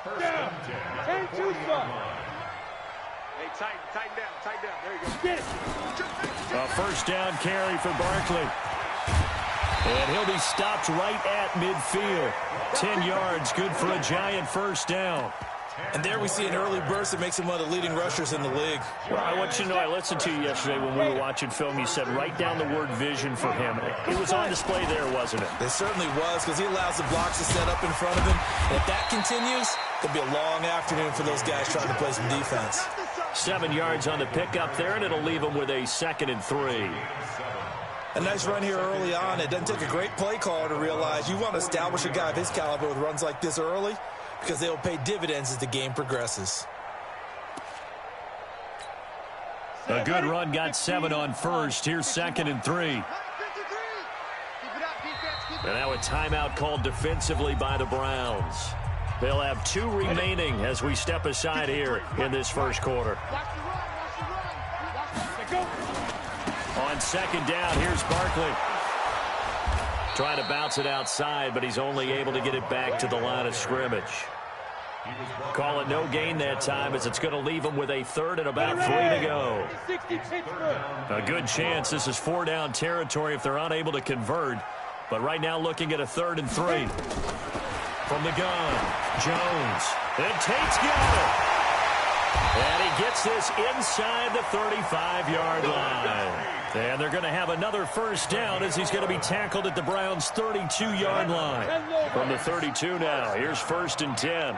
Down. 10 too far. Hey, tighten down. There you go. Get it. A first down carry for Barkley. And he'll be stopped right at midfield. 10 yards, good for a Giant first down. And there we see an early burst that makes him one of the leading rushers in the league. Well, I want you to know, I listened to you yesterday when we were watching film. You said write down the word vision for him. It was on display there, wasn't it? It certainly was, because he allows the blocks to set up in front of him. And if that continues, it'll be a long afternoon for those guys trying to play some defense. 7 yards on the pickup there, and it'll leave him with a 2nd and 3. A nice run here early on. It doesn't take a great play caller to realize you want to establish a guy of his caliber with runs like this early, because they will pay dividends as the game progresses. A good run, got 7 on first. Here's 2nd and 3. And now a timeout called defensively by the Browns. They'll have 2 remaining as we step aside here in this first quarter. On 2nd down, here's Barkley. Trying to bounce it outside, but he's only able to get it back to the line of scrimmage. Call it no gain that time, as it's going to leave him with a 3rd and about 3 to go. A good chance this is 4-down territory if they're unable to convert. But right now looking at a 3rd and 3. From the gun, Jones. And Tate's got it. And he gets this inside the 35-yard line. And they're going to have another first down as he's going to be tackled at the Browns' 32-yard line. From the 32 now, here's 1st and 10.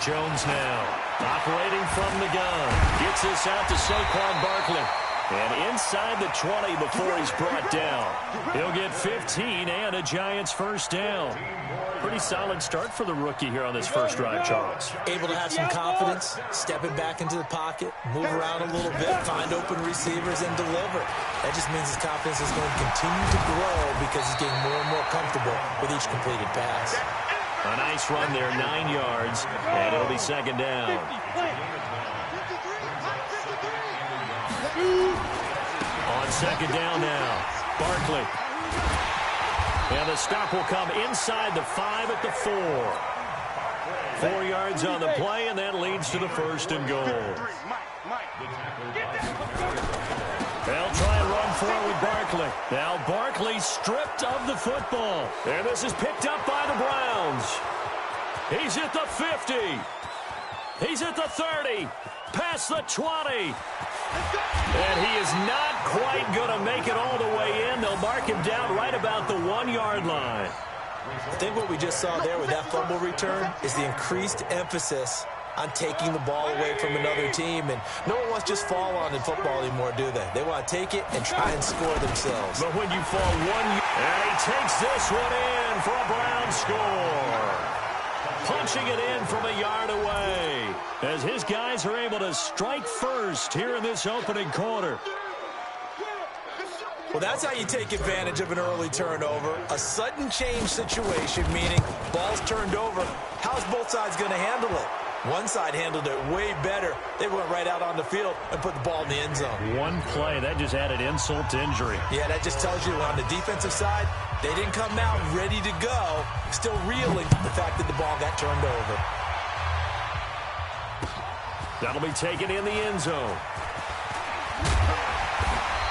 Jones now, operating from the gun. Gets this out to Saquon Barkley. And inside the 20 before he's brought down. He'll get 15 and a Giants first down. Pretty solid start for the rookie here on this first drive, Charles. Able to have some confidence, stepping back into the pocket, move around a little bit, find open receivers, and deliver. That just means his confidence is going to continue to grow because he's getting more and more comfortable with each completed pass. A nice run there, 9 yards, and it'll be 2nd down. On 2nd down now, Barkley. And the stop will come inside the 5 at the 4. 4 yards on the play, and that leads to the 1st and goal. They'll try and run forward with Barkley. Now Barkley stripped of the football. And this is picked up by the Browns. He's at the 50. He's at the 30. Past the 20. And he is not quite going to make it all the way in. They'll mark him down right about the 1-yard line. I think what we just saw there with that fumble return is the increased emphasis on taking the ball away from another team. And no one wants to just fall on in football anymore, do they? They want to take it and try and score themselves. But when you fall and he takes this one in for a Brown score. Punching it in from a yard away as his guys are able to strike first here in this opening quarter. Well, that's how you take advantage of an early turnover. A sudden change situation, meaning ball's turned over. How's both sides going to handle it? One side handled it way better. They went right out on the field and put the ball in the end zone. One play, that just added insult to injury. Yeah, that just tells you on the defensive side, they didn't come out ready to go, still reeling the fact that the ball got turned over. That'll be taken in the end zone.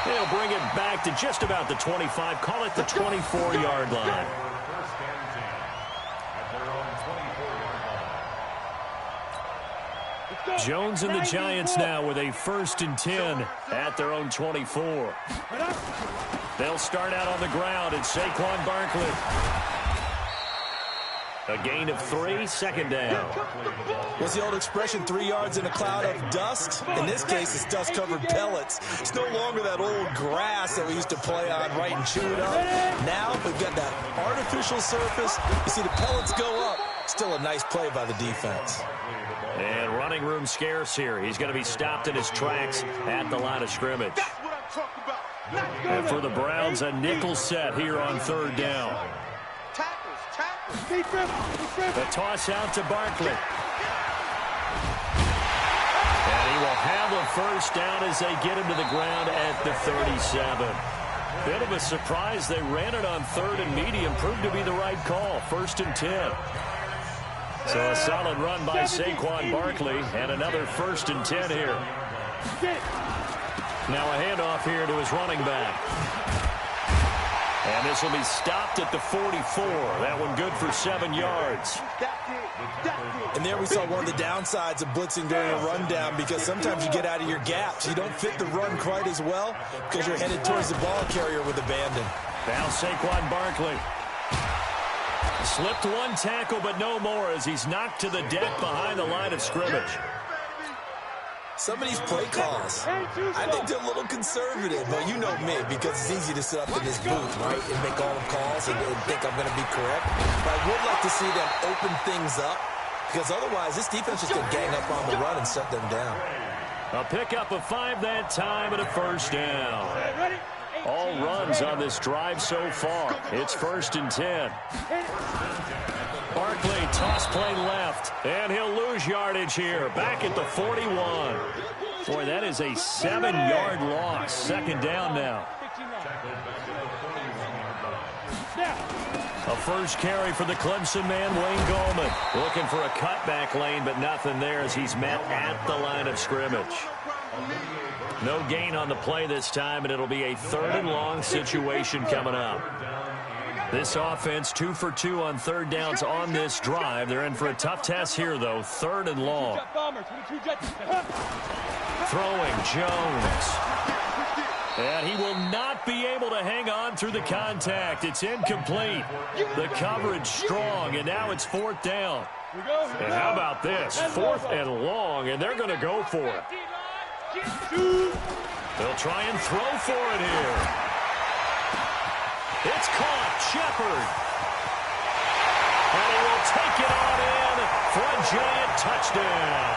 They'll bring it back to just about the 25. Call it the 24-yard line. Jones and the Giants now with a 1st and 10 at their own 24. They'll start out on the ground at Saquon Barkley. A gain of 3, 2nd down. What's the old expression, 3 yards in a cloud of dust? In this case, it's dust-covered pellets. It's no longer that old grass that we used to play on, right, and chew it up. Now we've got that artificial surface. You see the pellets go up. Still a nice play by the defense. And running room scarce here. He's going to be stopped in his tracks at the line of scrimmage. And for the Browns, a nickel set here on 3rd down. The toss out to Barkley. And he will have a first down as they get him to the ground at the 37. Bit of a surprise. They ran it on 3rd and medium. Proved to be the right call. 1st and 10. So a solid run by Saquon Barkley, and another 1st and 10 here. Now a handoff here to his running back. And this will be stopped at the 44. That one good for 7 yards. And there we saw one of the downsides of blitzing during a rundown, because sometimes you get out of your gaps. You don't fit the run quite as well because you're headed towards the ball carrier with abandon. Now Saquon Barkley. Slipped one tackle, but no more as he's knocked to the deck behind the line of scrimmage. Some of these play calls, I think they're a little conservative, but you know me, because it's easy to sit up in this booth, right, and make all the calls and think I'm going to be correct. But I would like to see them open things up, because otherwise this defense is going to gang up on the run and shut them down. A pickup of 5 that time and a 1st down. All runs on this drive so far. It's 1st and 10. Barkley, toss play left, and he'll lose yardage here. Back at the 41. Boy, that is a 7-yard loss. 2nd down now. A first carry for the Clemson man, Wayne Gallman. Looking for a cutback lane, but nothing there as he's met at the line of scrimmage. No gain on the play this time, and it'll be a 3rd and long situation coming up. This offense 2 for 2 on 3rd downs on this drive. They're in for a tough test here, though. 3rd and long. Throwing Jones. And he will not be able to hang on through the contact. It's incomplete. The coverage strong, and now it's 4th down. And how about this? 4th and long, and they're going to go for it. They'll try and throw for it here. It's caught. Shepard. And he will take it on in for a giant touchdown.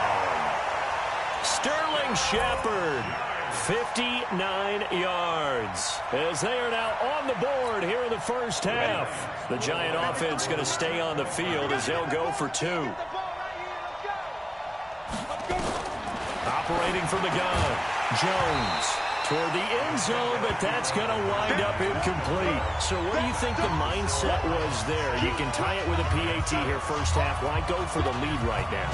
Sterling Shepard, 59 yards. As they are now on the board here in the first half. The Giant offense going to stay on the field as they'll go for 2. Operating from the gun, Jones. Toward the end zone, but that's going to wind up incomplete. So what do you think the mindset was there? You can tie it with a PAT here first half. Why go for the lead right now?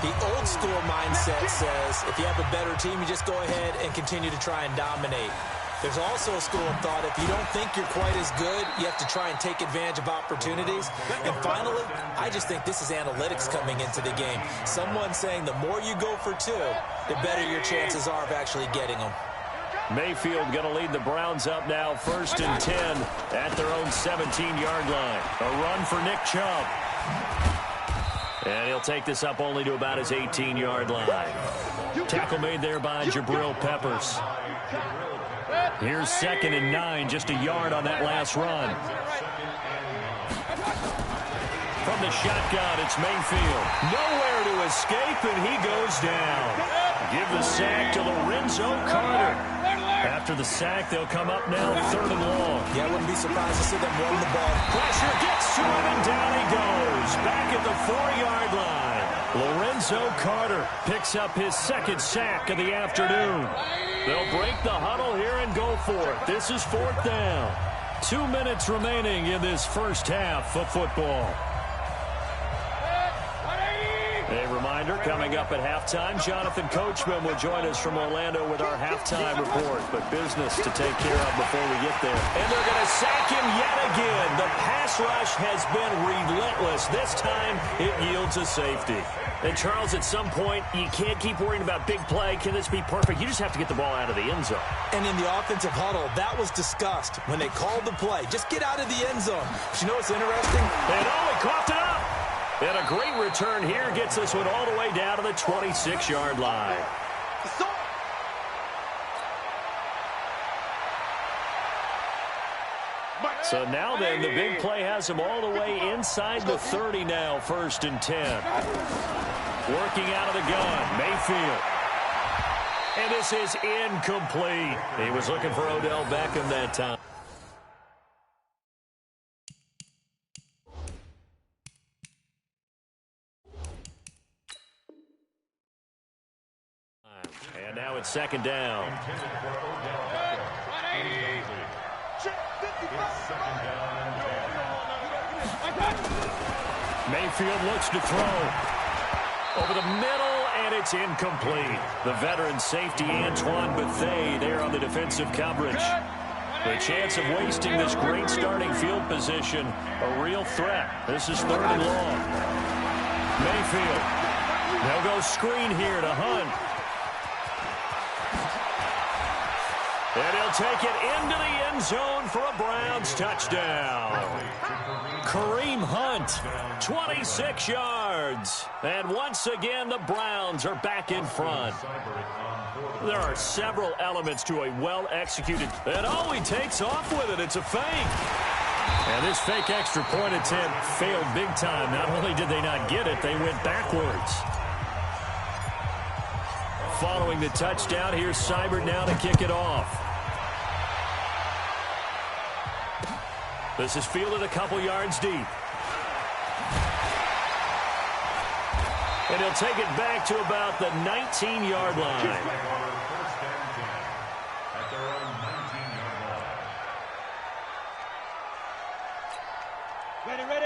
The old school mindset says if you have a better team, you just go ahead and continue to try and dominate. There's also a school of thought, if you don't think you're quite as good, you have to try and take advantage of opportunities. And finally, I just think this is analytics coming into the game. Someone saying the more you go for 2, the better your chances are of actually getting them. Mayfield going to lead the Browns up now, 1st and 10 at their own 17-yard line. A run for Nick Chubb. And he'll take this up only to about his 18-yard line. Tackle made there by Jabril Peppers. Here's 2nd and 9, just a yard on that last run. From the shotgun, it's Mayfield. Nowhere to escape, and he goes down. Give the sack to Lorenzo Carter. After the sack, they'll come up now 3rd and long. Yeah, I wouldn't be surprised to see them run the ball. Pressure gets to him, and down he goes. Back at the 4-yard line. Lorenzo Carter picks up his 2nd sack of the afternoon. They'll break the huddle here and go for it. This is 4th down. 2 minutes remaining in this first half of football. A reminder, coming up at halftime, Jonathan Coachman will join us from Orlando with our halftime report. But business to take care of before we get there. And they're going to sack him yet again. The pass rush has been relentless. This time, it yields a safety. And, Charles, at some point, you can't keep worrying about big play. Can this be perfect? You just have to get the ball out of the end zone. And in the offensive huddle, that was discussed when they called the play. Just get out of the end zone. But you know what's interesting? And, oh, he coughed it up. And a great return here gets this one all the way down to the 26-yard line. So now then, the big play has him all the way inside the 30 now, 1st and 10. Working out of the gun, Mayfield. And this is incomplete. He was looking for Odell Beckham that time. And now it's 2nd down. Mayfield looks to throw. Over the middle, and it's incomplete. The veteran safety, Antoine Bethea, there on the defensive coverage. The chance of wasting this great starting field position, a real threat. This is 3rd and long. Mayfield. They'll go screen here to Hunt. And he'll take it into the end zone for a Browns touchdown. Kareem Hunt, 26 yards. And once again, the Browns are back in front. There are several elements to a well-executed, and oh, he takes off with it. It's a fake. And this fake extra point attempt failed big time. Not only did they not get it, they went backwards. Following the touchdown, here's Seibert now to kick it off. This is fielded a couple yards deep. And he'll take it back to about the 19-yard line.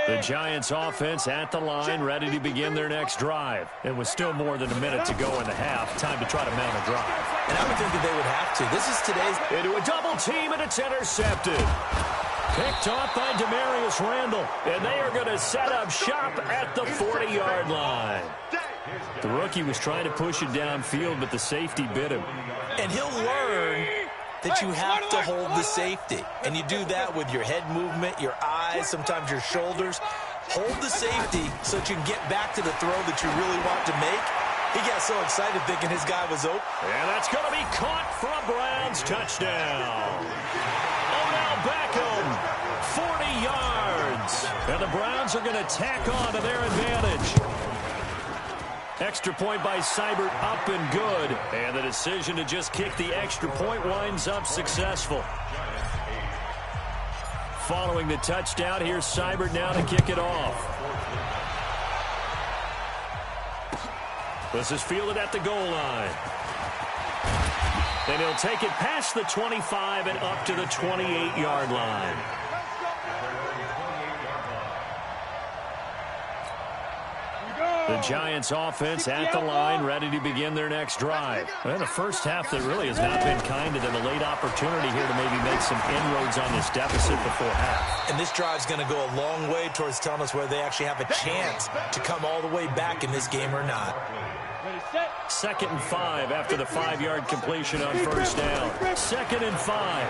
The Giants offense at the line, ready to begin their next drive. It was still more than a minute to go in the half. Time to try to mount a drive. And I would think that they would have to. This is today's... Into a double team, and it's intercepted. Picked off by Demarius Randall. And they are going to set up shop at the 40-yard line. The rookie was trying to push it downfield, but the safety bit him. And he'll learn that you have to hold the safety. And you do that with your head movement, your eyes, sometimes your shoulders. Hold the safety so that you can get back to the throw that you really want to make. He got so excited thinking his guy was open. And that's going to be caught for a Browns touchdown. Odell Beckham, 40 yards. And the Browns are going to tack on to their advantage. Extra point by Seibert, up and good. And the decision to just kick the extra point winds up successful. Following the touchdown, here's Seibert now to kick it off. This is fielded at the goal line. And he'll take it past the 25 and up to the 28-yard line. The Giants offense at the line, ready to begin their next drive. And a first half that really has not been kind to them. A late opportunity here to maybe make some inroads on this deficit before half. And this drive's going to go a long way towards telling us whether they actually have a chance to come all the way back in this game or not. 2nd and 5 after the 5-yard completion on first down. 2nd and 5.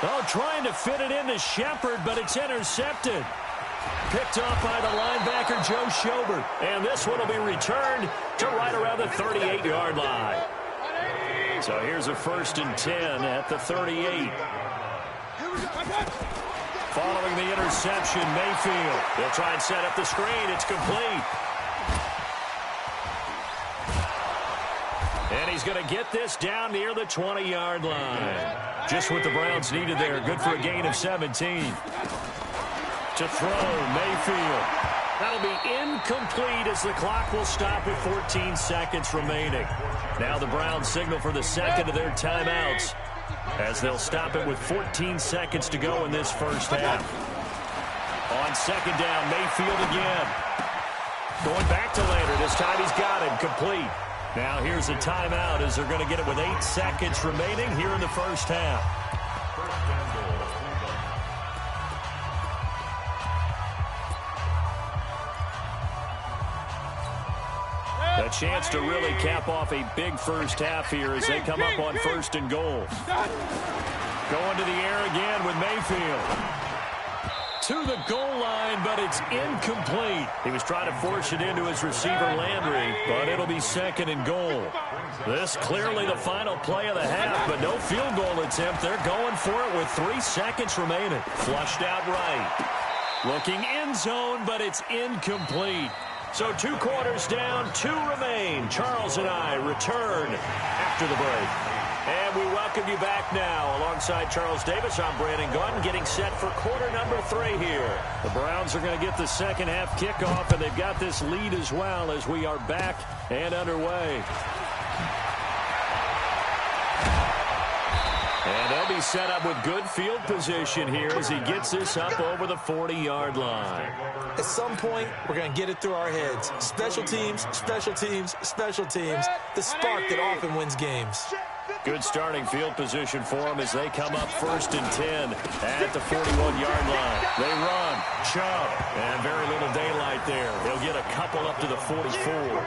Oh, trying to fit it into Shepard, but it's intercepted. Picked off by the linebacker, Joe Schobert. And this one will be returned to right around the 38-yard line. So here's a 1st and 10 at the 38. Following the interception, Mayfield. They'll try and set up the screen. It's complete. And he's going to get this down near the 20-yard line. Just what the Browns needed there. Good for a gain of 17. To throw, Mayfield. That'll be incomplete as the clock will stop with 14 seconds remaining. Now the Browns signal for the second of their timeouts as they'll stop it with 14 seconds to go in this first half. On 2nd down, Mayfield again. Going back to Leonard. This time he's got him complete. Now here's a timeout as they're going to get it with 8 seconds remaining here in the first half. A chance to really cap off a big first half here as they come up on 1st and goal. Going to the air again with Mayfield. To the goal line, but it's incomplete. He was trying to force it into his receiver, Landry, but it'll be 2nd and goal. This clearly the final play of the half, but no field goal attempt. They're going for it with 3 seconds remaining. Flushed out right. Looking end zone, but it's incomplete. So 2 quarters down, 2 remain. Charles and I return after the break. And we welcome you back now. Alongside Charles Davis, I'm Brandon Gunn, getting set for quarter number 3 here. The Browns are going to get the second half kickoff, and they've got this lead as well as we are back and underway. And they'll be set up with good field position here as he gets this up over the 40-yard line. At some point, we're going to get it through our heads. Special teams, special teams, special teams. The spark that often wins games. Good starting field position for them as they come up 1st and 10 at the 41-yard line. They run, Chubb, and very little daylight there. They'll get a couple up to the 44.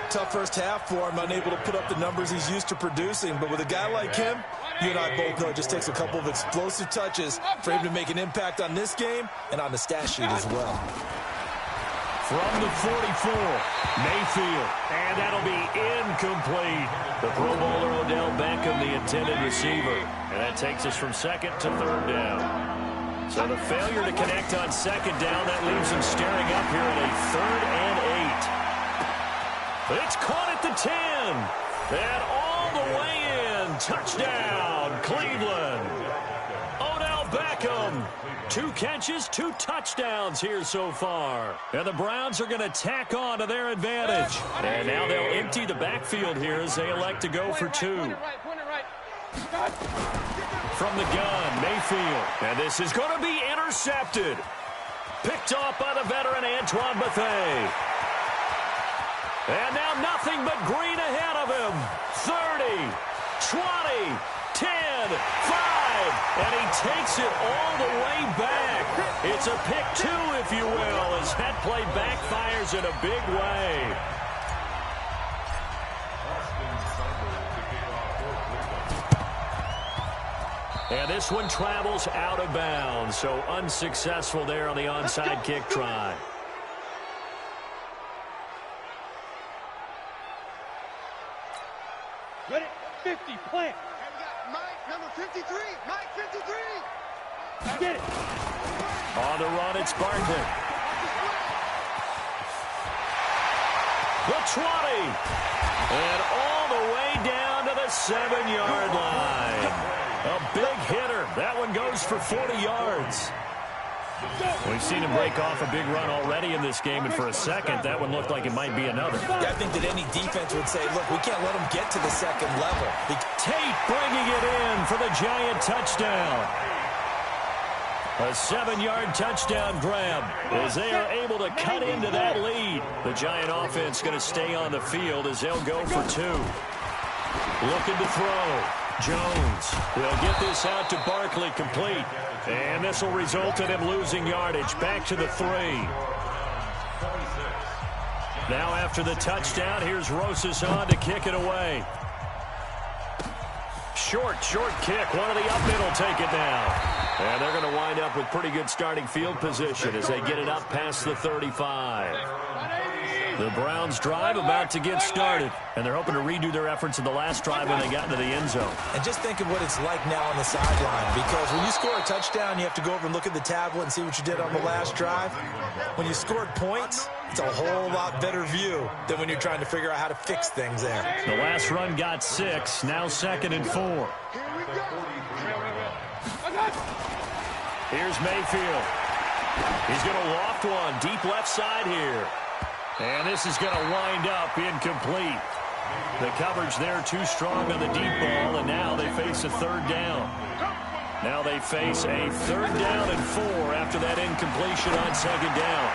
Tough first half for him, unable to put up the numbers he's used to producing. But with a guy like him, you and I both know it just takes a couple of explosive touches for him to make an impact on this game and on the stat sheet as well. From the 44, Mayfield, and that'll be incomplete. The Pro Bowler Odell Beckham, the intended receiver. And that takes us from 2nd to 3rd down. So the failure to connect on 2nd down, that leaves him staring up here at a 3rd and 8. It's caught at the 10. And all the way in. Touchdown, Cleveland. Odell Beckham. 2 catches, 2 touchdowns here so far. And the Browns are going to tack on to their advantage. And now they'll empty the backfield here as they elect to go for 2. From the gun, Mayfield. And this is going to be intercepted. Picked off by the veteran Antoine Bethea. And now nothing but green ahead of him. 30, 20, 10, 5. And he takes it all the way back. It's a pick 2, if you will, as that play backfires in a big way. And this one travels out of bounds, so unsuccessful there on the onside kick try. Ready? 50, plant. And we got Mike, number 53. Mike, 53. Get it. On the run, it's Barkley. The 20. And all the way down to the 7-yard line. A big hitter. That one goes for 40 yards. We've seen him break off a big run already in this game, and for a second, that one looked like it might be another. Yeah, I think that any defense would say, look, we can't let them get to the 2nd level. Tate bringing it in for the Giant touchdown. A 7-yard touchdown grab as they are able to cut into that lead. The Giant offense going to stay on the field as they'll go for 2. Looking to throw. Jones will get this out to Barkley, complete. And this will result in him losing yardage. Back to the 3. Now after the touchdown, here's Rosas on to kick it away. Short kick. One of the up mid will take it down. And they're going to wind up with pretty good starting field position as they get it up past the 35. The Browns drive about to get started, and they're hoping to redo their efforts in the last drive when they got into the end zone. And just think of what it's like now on the sideline, because when you score a touchdown, you have to go over and look at the tablet and see what you did on the last drive. When you scored points, it's a whole lot better view than when you're trying to figure out how to fix things there. The last run got 6, now 2nd and 4. Here's Mayfield. He's going to loft one deep left side here. And this is going to wind up incomplete. The coverage there too strong on the deep ball, and now they face a 3rd down. Now they face a 3rd down and 4 after that incompletion on 2nd down.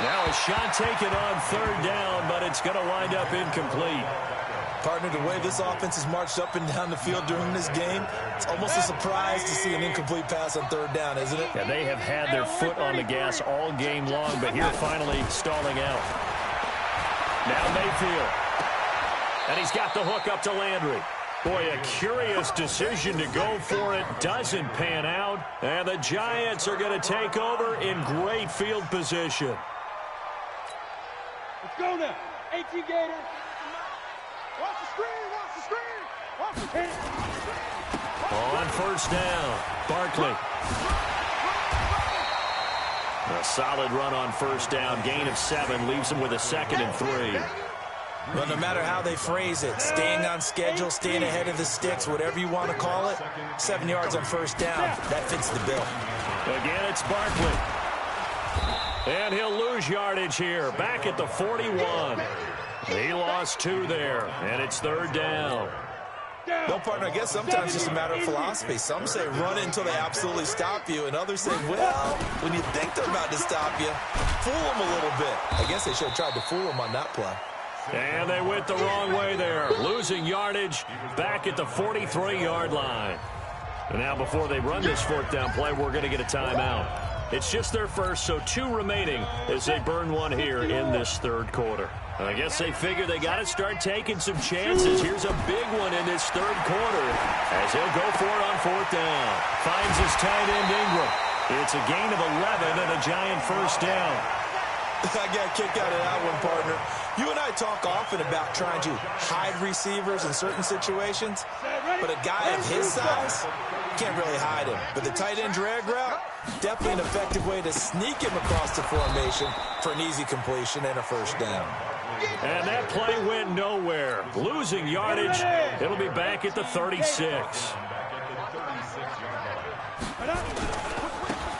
Now a shot taken on 3rd down, but it's going to wind up incomplete. Partner, the way this offense has marched up and down the field during this game, it's almost a surprise to see an incomplete pass on 3rd down, isn't it? Yeah, they have had their foot on the gas all game long, but here finally stalling out. Now Mayfield. And he's got the hook up to Landry. Boy, a curious decision to go for it. Doesn't pan out. And the Giants are going to take over in great field position. Let's go now. 18 Gator. Watch the screen, watch the screen. Watch the screen. On 1st down, Barkley. A solid run on 1st down. Gain of 7 leaves him with a 2nd and 3. Well, no matter how they phrase it, staying on schedule, staying ahead of the sticks, whatever you want to call it, 7 yards on 1st down, that fits the bill. Again, it's Barkley. And he'll lose yardage here. Back at the 41. He lost 2 there, and it's 3rd down. No, partner, I guess sometimes it's just a matter of philosophy. Some say run until they absolutely stop you, and others say, well, when you think they're about to stop you, fool them a little bit. I guess they should have tried to fool them on that play. And they went the wrong way there, losing yardage back at the 43-yard line. And now before they run this fourth down play, we're going to get a timeout. It's just their first, so 2 remaining as they burn one here in this third quarter. I guess they figure they got to start taking some chances. Here's a big one in this third quarter as he'll go for it on fourth down. Finds his tight end Ingram. It's a gain of 11 and a giant first down. I got a kick out of that one, partner. You and I talk often about trying to hide receivers in certain situations, but a guy of his size can't really hide him. But the tight end drag route, definitely an effective way to sneak him across the formation for an easy completion and a first down. And that play went nowhere. Losing yardage. It'll be back at the 36.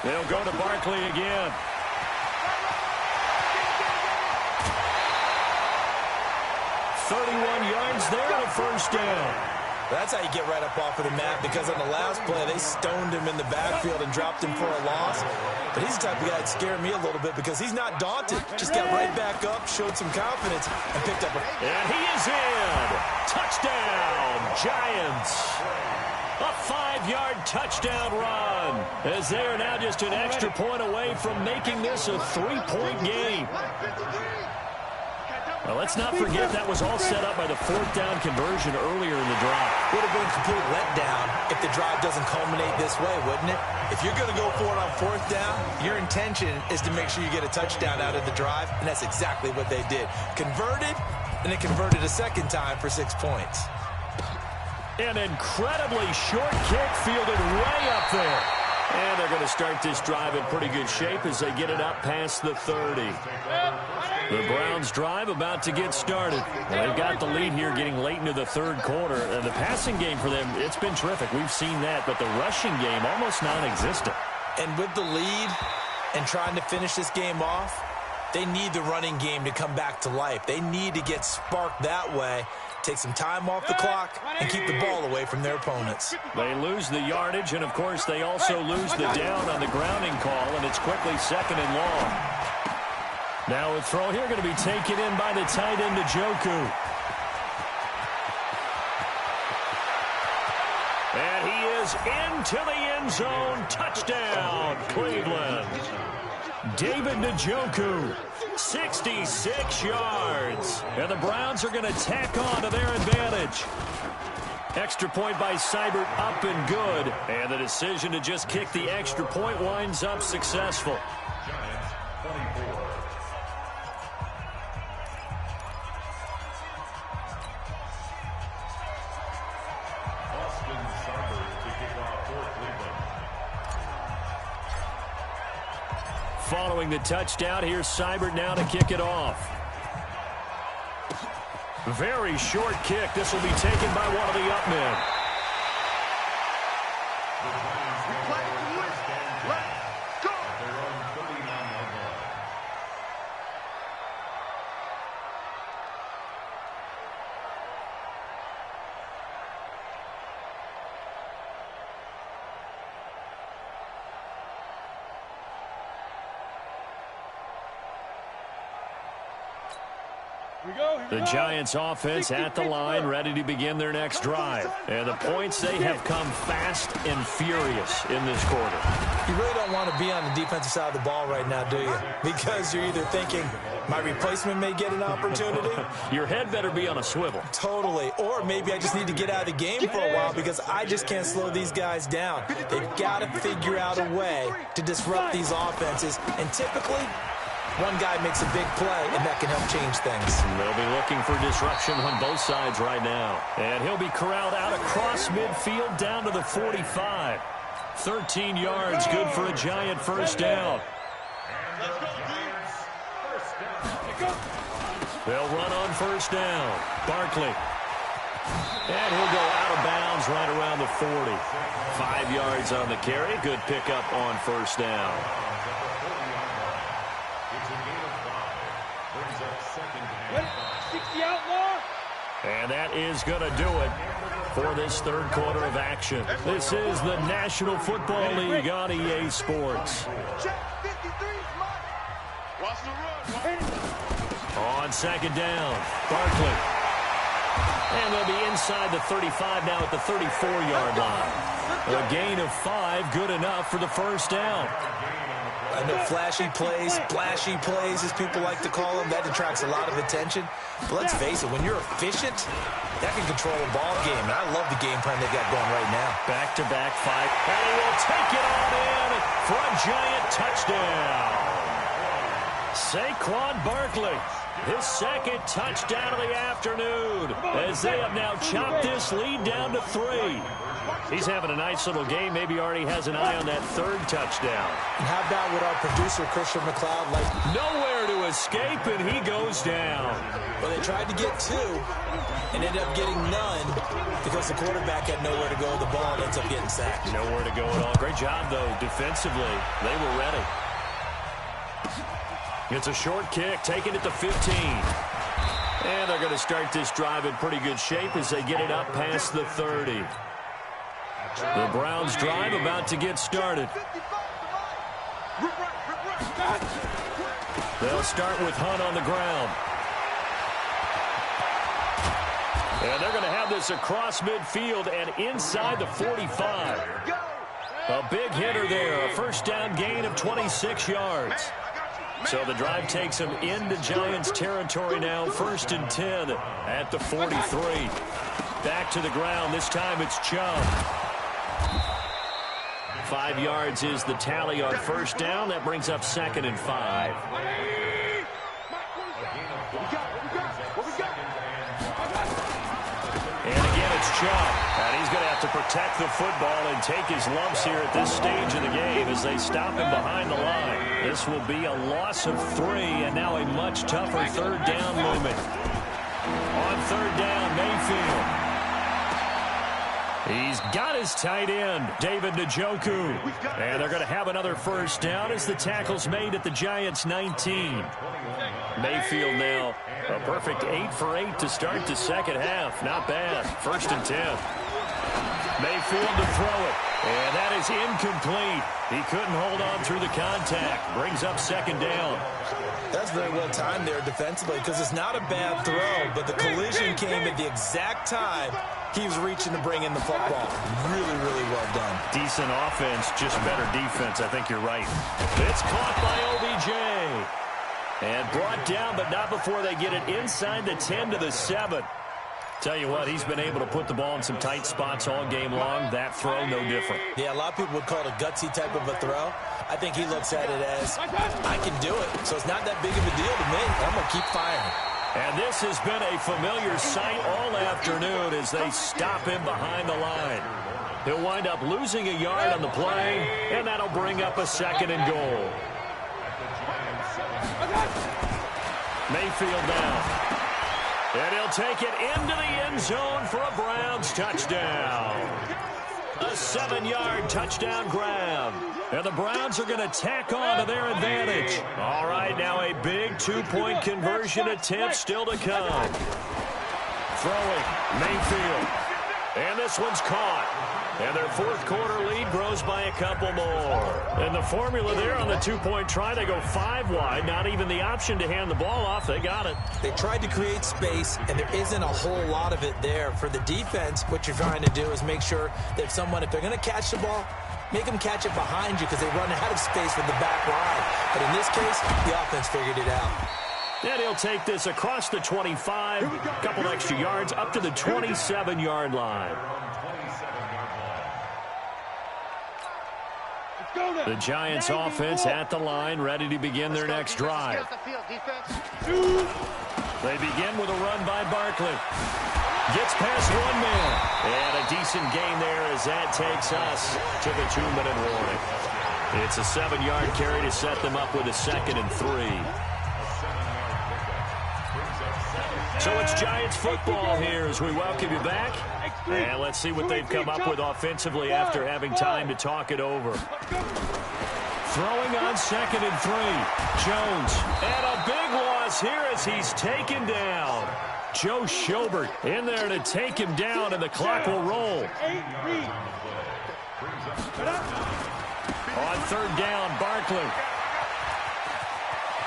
They'll go to Barkley again. 31 yards there and a first down. That's how you get right up off of the map, because on the last play, they stoned him in the backfield and dropped him for a loss. But he's the type of guy that scared me a little bit because he's not daunted. Just got right back up, showed some confidence, and picked up a... And he is in. Touchdown, Giants. A 5-yard touchdown run, as they are now just an extra point away from making this a 3-point game. Well, let's not forget that was all set up by the fourth down conversion earlier in the drive. Would have been a complete letdown if the drive doesn't culminate this way, wouldn't it? If you're going to go for it on fourth down, your intention is to make sure you get a touchdown out of the drive, and that's exactly what they did. Converted, and it converted a second time for 6 points. An incredibly short kick fielded way up there. And they're going to start this drive in pretty good shape as they get it up past the 30. The Browns' drive about to get started. Well, they've got the lead here getting late into the third quarter. And the passing game for them, it's been terrific. We've seen that. But the rushing game, almost non-existent. And with the lead and trying to finish this game off, they need the running game to come back to life. They need to get sparked that way, take some time off the clock, and keep the ball away from their opponents. They lose the yardage, and, of course, they also lose the down on the grounding call, and it's quickly second and long. Now a throw here going to be taken in by the tight end, Njoku. And he is into the end zone. Touchdown, Cleveland. David Njoku, 66 yards. And the Browns are going to tack on to their advantage. Extra point by Seibert, up and good. And the decision to just kick the extra point winds up successful. Following the touchdown, here's Seibert now to kick it off. Very short kick. This will be taken by one of the up men. The Giants offense at the line, ready to begin their next drive. And the points, they have come fast and furious in this quarter. You really don't want to be on the defensive side of the ball right now, do you? Because you're either thinking, my replacement may get an opportunity. Your head better be on a swivel. Totally. Or maybe I just need to get out of the game for a while because I just can't slow these guys down. They've got to figure out a way to disrupt these offenses. And typically, one guy makes a big play, and that can help change things. They'll be looking for disruption on both sides right now. And he'll be corralled out across midfield down to the 45. 13 yards, good for a Giant first down. They'll run on first down. Barkley. And he'll go out of bounds right around the 40. 5 yards on the carry. Good pickup on first down. And that is going to do it. for this third quarter of action. This is the National Football League on EA Sports. On second down, Barkley. And they'll be inside the 35 now at the 34-yard line. A gain of 5, good enough for the first down. I know flashy plays, splashy plays, as people like to call them, that attracts a lot of attention. But let's face it, when you're efficient, that can control a ball game. And I love the game plan they got going right now. Back-to-back 5. And he will take it on in for a giant touchdown. Saquon Barkley, his second touchdown of the afternoon, as they have now chopped this lead down to 3. He's having a nice little game. Maybe already has an eye on that third touchdown. And how about with our producer, Christian McLeod? Like, nowhere to escape, and he goes down. Well, they tried to get 2 and ended up getting none because the quarterback had nowhere to go with the ball and ends up getting sacked. Nowhere to go at all. Great job, though, defensively. They were ready. It's a short kick, taking it to 15. And they're going to start this drive in pretty good shape as they get it up past the 30. The Browns drive about to get started. They'll start with Hunt on the ground. And they're going to have this across midfield and inside the 45. A big hitter there, a first down gain of 26 yards. So the drive takes them into Giants territory now, 1st and 10 at the 43. Back to the ground. This time it's Chubb. 5 yards is the tally on first down. That brings up 2nd and 5. And again, it's Chubb. And he's going to have to protect the football and take his lumps here at this stage of the game as they stop him behind the line. This will be a loss of 3, and now a much tougher third down moment. On third down, Mayfield. He's got his tight end, David Njoku. And they're going to have another first down as the tackle's made at the Giants' 19. Mayfield now a perfect 8 for 8 to start the second half. Not bad. 1st and 10. Mayfield to throw it. And that is incomplete. He couldn't hold on through the contact. Brings up 2nd down. That's very well timed there defensively because it's not a bad throw, but the collision came at the exact time he was reaching to bring in the football. Really, really well done. Decent offense, just better defense. I think you're right. It's caught by OBJ. And brought down, but not before they get it inside the 10 to the 7. Tell you what, he's been able to put the ball in some tight spots all game long. That throw, no different. Yeah, a lot of people would call it a gutsy type of a throw. I think he looks at it as, I can do it. So it's not that big of a deal to me. I'm going to keep firing. And this has been a familiar sight all afternoon as they stop him behind the line. He'll wind up losing a yard on the play, and that'll bring up a 2nd and goal. Mayfield now. And he'll take it into the end zone for a Browns touchdown. A 7-yard touchdown grab. And the Browns are going to tack on to their advantage. All right, now a big 2-point conversion attempt still to come. Throwing, Mayfield. And this one's caught. And their 4th quarter lead grows by a couple more. And the formula there on the 2-point try, they go 5 wide. Not even the option to hand the ball off. They got it. They tried to create space, and there isn't a whole lot of it there. For the defense, what you're trying to do is make sure that if they're going to catch the ball, make them catch it behind you because they run out of space with the back line. But in this case, the offense figured it out. And he'll take this across the 25, a couple extra yards, up to the 27-yard line. The Giants offense at the line, ready to begin their next drive. They begin with a run by Barkley. Gets past one man. And a decent gain there as that takes us to the 2-minute warning. It's a 7-yard carry to set them up with a 2nd and 3. So it's Giants football here as we welcome you back. And let's see what they've come up with offensively after having time to talk it over. Throwing on 2nd and 3. Jones. And a big loss here as he's taken down. Joe Schobert in there to take him down, and the clock will roll. 8 lead. On third down, Barkley.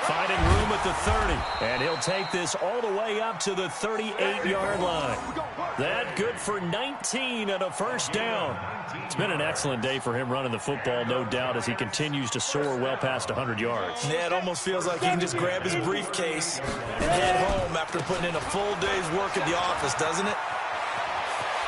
Finding room at the 30. And he'll take this all the way up to the 38-yard line. That good for 19 and a first down. It's been an excellent day for him running the football, no doubt, as he continues to soar well past 100 yards. Yeah, it almost feels like he can just grab his briefcase and head home after putting in a full day's work at the office, doesn't it?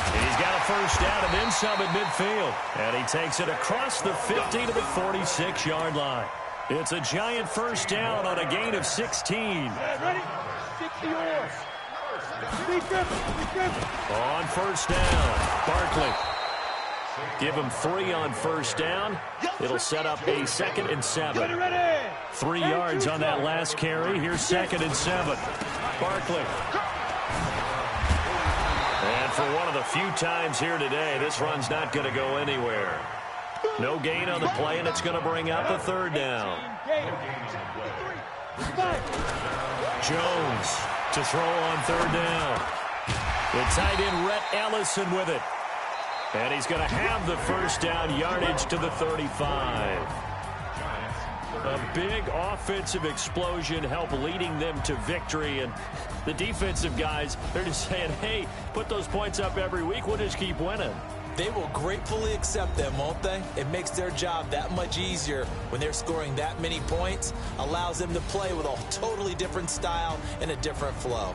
And he's got a first down and then some at midfield. And he takes it across the 50 to the 46-yard line. It's a giant first down on a gain of 16. Ready? 60 yards. On first down, Barkley. Give him 3 on first down. It'll set up a 2nd and 7. 3 yards on that last carry. Here's 2nd and 7. Barkley. And for one of the few times here today, this run's not going to go anywhere. No gain on the play, and it's going to bring up a 3rd down. Jones to throw on 3rd down. The tight end, Rhett Ellison, with it. And he's going to have the first down, yardage to the 35. A big offensive explosion helped leading them to victory. And the defensive guys, they're just saying, hey, put those points up every week. We'll just keep winning. They will gratefully accept them, won't they? It makes their job that much easier when they're scoring that many points. Allows them to play with a totally different style and a different flow.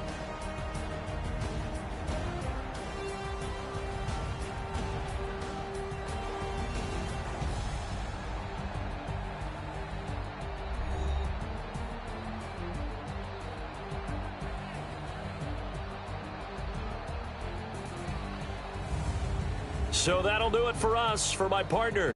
So that'll do it for us. For my partner,